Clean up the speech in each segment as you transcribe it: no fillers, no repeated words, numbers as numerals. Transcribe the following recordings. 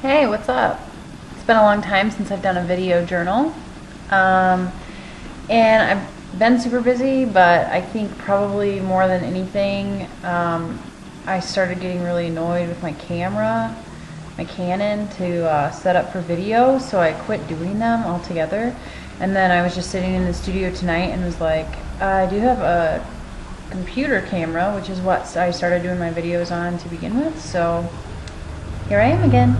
Hey, what's up? It's been a long time since I've done a video journal. Um, and I've been super busy, but I think probably more than anything, I started getting really annoyed with my camera, my Canon, to set up for video, so I quit doing them altogether. And then I was just sitting in the studio tonight and was like, I do have a computer camera, which is what I started doing my videos on to begin with, so here I am again.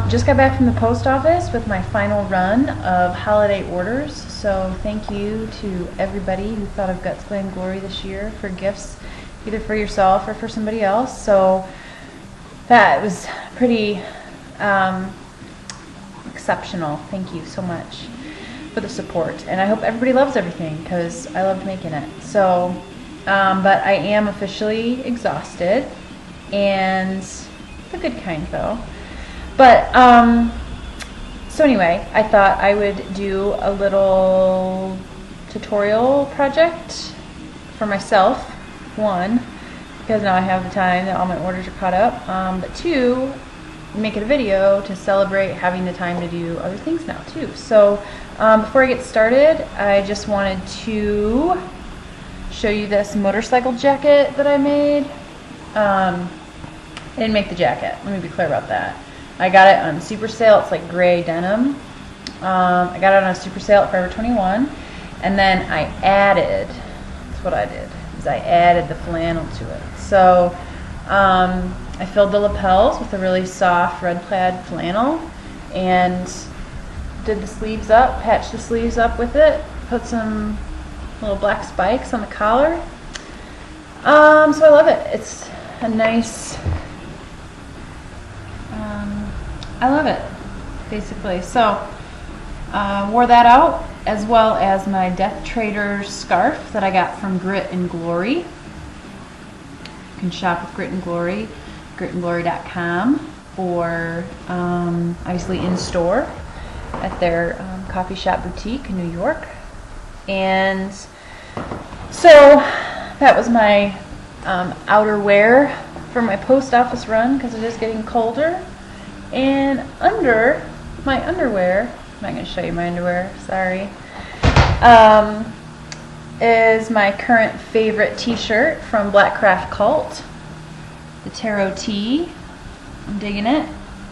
Just got back from the post office with my final run of holiday orders, so thank you to everybody who thought of Guts, Glam, Glory this year for gifts, either for yourself or for somebody else. So that was pretty exceptional. Thank you so much for the support, and I hope everybody loves everything because I loved making it. So, but I am officially exhausted, and the good kind though. But, so anyway, I thought I would do a little tutorial project for myself. One, because now I have the time that all my orders are caught up. But two, make it a video to celebrate having the time to do other things now too. So, before I get started, I just wanted to show you this motorcycle jacket that I made. I didn't make the jacket, let me be clear about that. I got it on super sale. It's like gray denim. I got it on a super sale at Forever 21, and then I added, that's what I did, is I added the flannel to it. So I filled the lapels with a really soft red plaid flannel and did the sleeves up, patched the sleeves up with it, put some little black spikes on the collar. So I love it. It's a nice, I love it, basically. So, wore that out, as well as my Traitors scarf that I got from Grit and Glory. You can shop with Grit and Glory, gritandglory.com, or obviously in store at their coffee shop boutique in New York. And so that was my outerwear for my post office run, because it is getting colder. And under my underwear, I'm not going to show you my underwear, sorry, is my current favorite t-shirt from Black Craft Cult, the Tarot Tee. I'm digging it.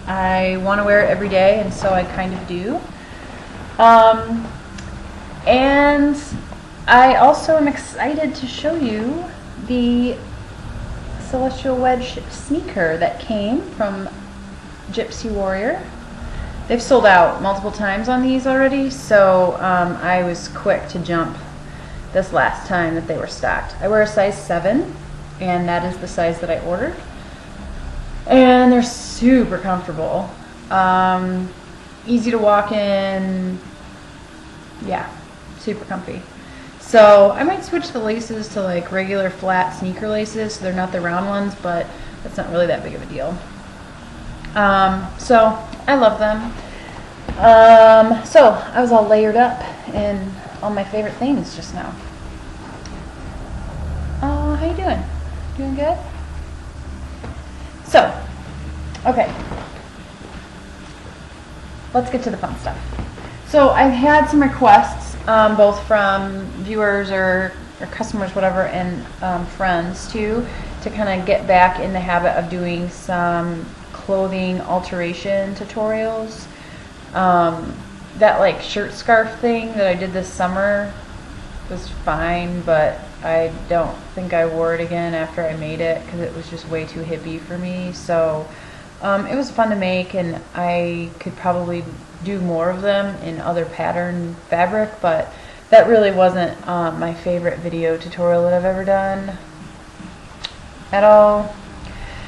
I want to wear it every day, and so I kind of do. And I also am excited to show you the Celestial Wedge sneaker that came from Gypsy Warrior. They've sold out multiple times on these already, so I was quick to jump this last time that they were stocked. I wear a size 7, and that is the size that I ordered. And they're super comfortable. Easy to walk in. Yeah, super comfy. So I might switch the laces to like regular flat sneaker laces, so they're not the round ones, but that's not really that big of a deal. So I love them. So I was all layered up in all my favorite things just now. How you doing? Doing good? So, okay. Let's get to the fun stuff. So I've had some requests, both from viewers or customers, whatever, and friends too, to kind of get back in the habit of doing some clothing alteration tutorials. That like shirt scarf thing that I did this summer was fine, but I don't think I wore it again after I made it because it was just way too hippie for me. So it was fun to make, and I could probably do more of them in other pattern fabric, but that really wasn't my favorite video tutorial that I've ever done at all.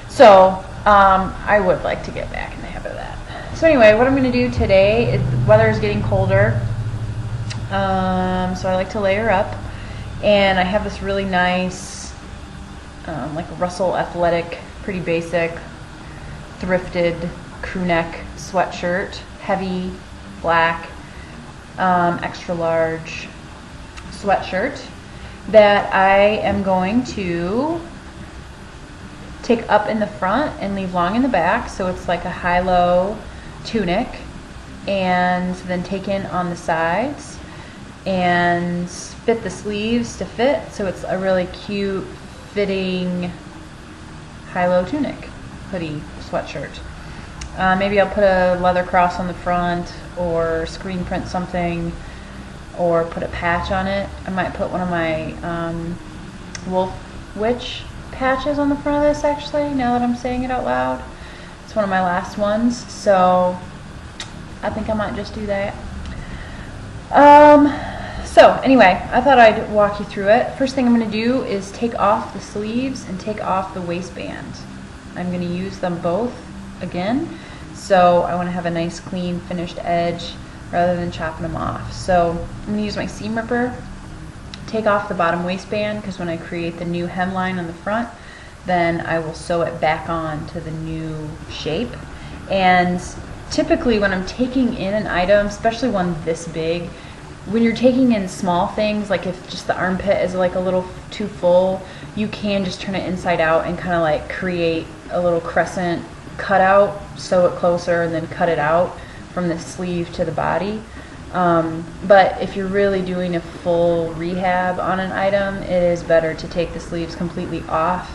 So I would like to get back in the habit of that. So anyway, what I'm going to do today is, the weather is getting colder, so I like to layer up, and I have this really nice like Russell Athletic, pretty basic, thrifted crew neck sweatshirt, heavy, black, extra large sweatshirt that I am going to take up in the front and leave long in the back, so it's like a high-low tunic, and then take in on the sides and fit the sleeves to fit, so it's a really cute fitting high-low tunic, hoodie, sweatshirt. Maybe I'll put a leather cross on the front, or screen print something, or put a patch on it. I might put one of my Wolf Witch patches on the front of this, actually, now that I'm saying it out loud. It's one of my last ones, so I think I might just do that. So anyway, I thought I'd walk you through it. First thing I'm going to do is take off the sleeves and take off the waistband. I'm going to use them both again, so I want to have a nice clean finished edge rather than chopping them off. So I'm going to use my seam ripper, take off the bottom waistband, because when I create the new hemline on the front, then I will sew it back on to the new shape. And typically when I'm taking in an item, especially one this big, when you're taking in small things, like if just the armpit is like a little too full, you can just turn it inside out and kind of like create a little crescent cutout, sew it closer, and then cut it out from the sleeve to the body. But if you're really doing a full rehab on an item, it is better to take the sleeves completely off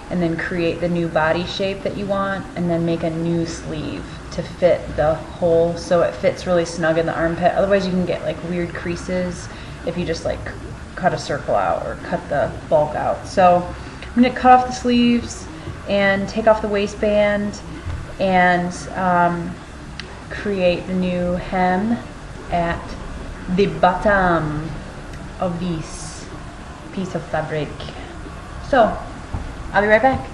and then create the new body shape that you want, and then make a new sleeve to fit the hole so it fits really snug in the armpit. Otherwise you can get like weird creases if you just like cut a circle out or cut the bulk out. So I'm going to cut off the sleeves and take off the waistband and create the new hem at the bottom of this piece of fabric. So I'll be right back.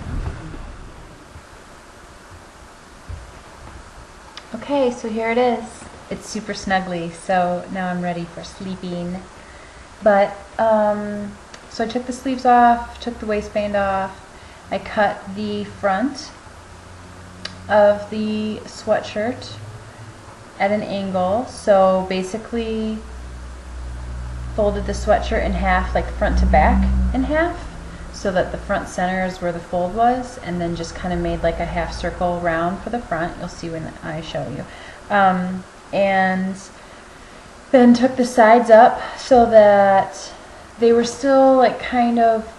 Okay, so here it is. It's super snuggly, so now I'm ready for sleeping. But so I took the sleeves off, took the waistband off, I cut the front of the sweatshirt at an angle, so basically folded the sweatshirt in half, like front to back in half, so that the front center is where the fold was, and then just kind of made like a half circle round for the front. You'll see when I show you. And then took the sides up so that they were still like kind of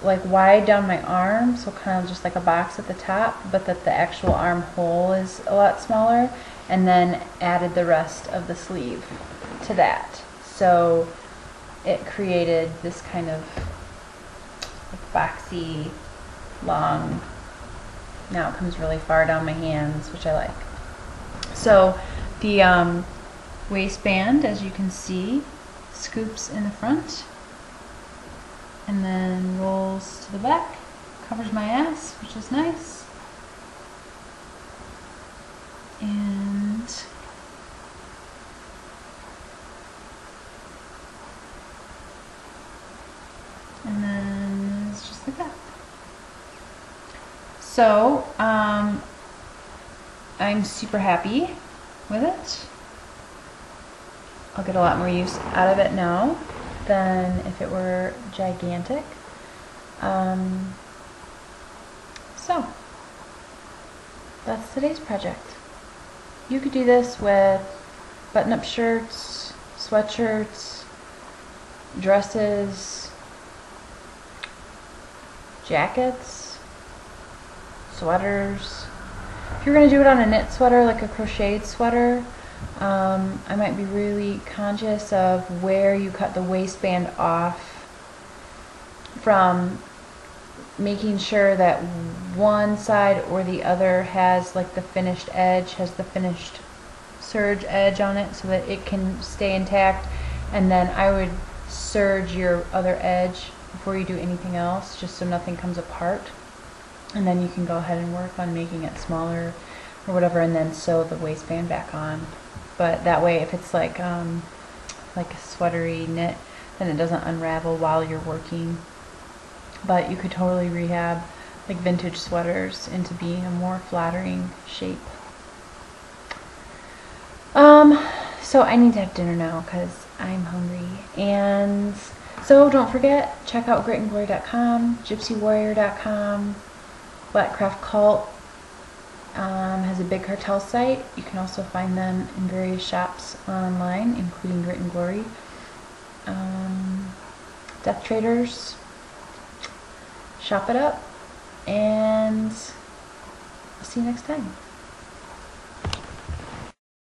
like wide down my arm, so kind of just like a box at the top, but that the actual arm hole is a lot smaller, and then added the rest of the sleeve to that. So it created this kind of boxy, long, now it comes really far down my hands, which I like. So the waistband, as you can see, scoops in the front and then rolls to the back, covers my ass, which is nice. And then it's just like that. So I'm super happy with it. I'll get a lot more use out of it now than if it were gigantic. So that's today's project. You could do this with button-up shirts, sweatshirts, dresses, jackets, sweaters. If you're going to do it on a knit sweater, like a crocheted sweater, I might be really conscious of where you cut the waistband off, from making sure that one side or the other has like the finished edge, has the finished serge edge on it, so that it can stay intact. And then I would serge your other edge before you do anything else, just so nothing comes apart. And then you can go ahead and work on making it smaller or whatever, and then sew the waistband back on. But that way, if it's like a sweatery knit, then it doesn't unravel while you're working. But you could totally rehab like vintage sweaters into being a more flattering shape. So I need to have dinner now because I'm hungry. And so don't forget, check out greatandglory.com, gypsywarrior.com, Blackcraft Cult has a big cartel site. You can also find them in various shops online, including Grit and Glory. Death Traitors. Shop it up, and I'll see you next time.